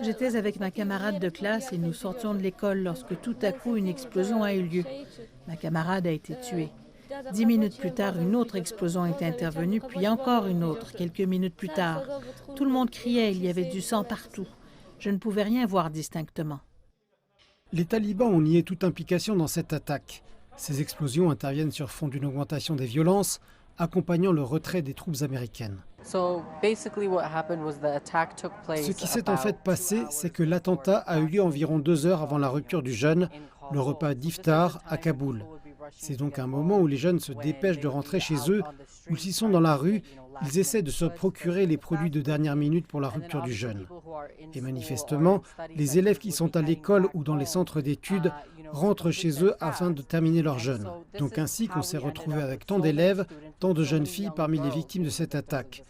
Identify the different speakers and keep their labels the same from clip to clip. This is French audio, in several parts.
Speaker 1: J'étais avec ma camarade de classe et nous sortions de l'école lorsque tout à coup une explosion a eu lieu. Ma camarade a été tuée. 10 minutes plus tard, une autre explosion est intervenue, puis encore une autre, quelques minutes plus tard. Tout le monde criait, il y avait du sang partout. Je ne pouvais rien voir distinctement.
Speaker 2: Les talibans ont nié toute implication dans cette attaque. Ces explosions interviennent sur fond d'une augmentation des violences, accompagnant le retrait des troupes américaines. Ce qui s'est en fait passé, c'est que l'attentat a eu lieu environ 2 heures avant la rupture du jeûne, le repas d'iftar à Kaboul. C'est donc un moment où les jeunes se dépêchent de rentrer chez eux, ou s'ils sont dans la rue, ils essaient de se procurer les produits de dernière minute pour la rupture du jeûne. Et manifestement, les élèves qui sont à l'école ou dans les centres d'études rentrent chez eux afin de terminer leur jeûne. Donc ainsi qu'on s'est retrouvé avec tant d'élèves, tant de jeunes filles parmi les victimes de cette attaque.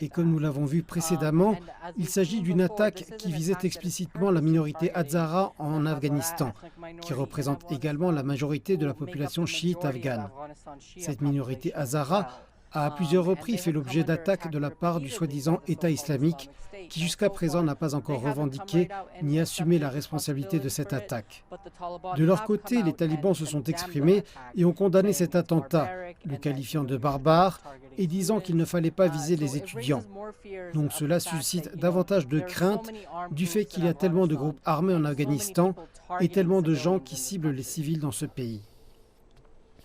Speaker 2: Et comme nous l'avons vu précédemment, il s'agit d'une attaque qui visait explicitement la minorité Hazara en Afghanistan, qui représente également la majorité de la population chiite afghane. Cette minorité Hazara a à plusieurs reprises fait l'objet d'attaques de la part du soi-disant État islamique, qui jusqu'à présent n'a pas encore revendiqué ni assumé la responsabilité de cette attaque. De leur côté, les talibans se sont exprimés et ont condamné cet attentat, le qualifiant de barbare et disant qu'il ne fallait pas viser les étudiants. Donc cela suscite davantage de crainte du fait qu'il y a tellement de groupes armés en Afghanistan et tellement de gens qui ciblent les civils dans ce pays.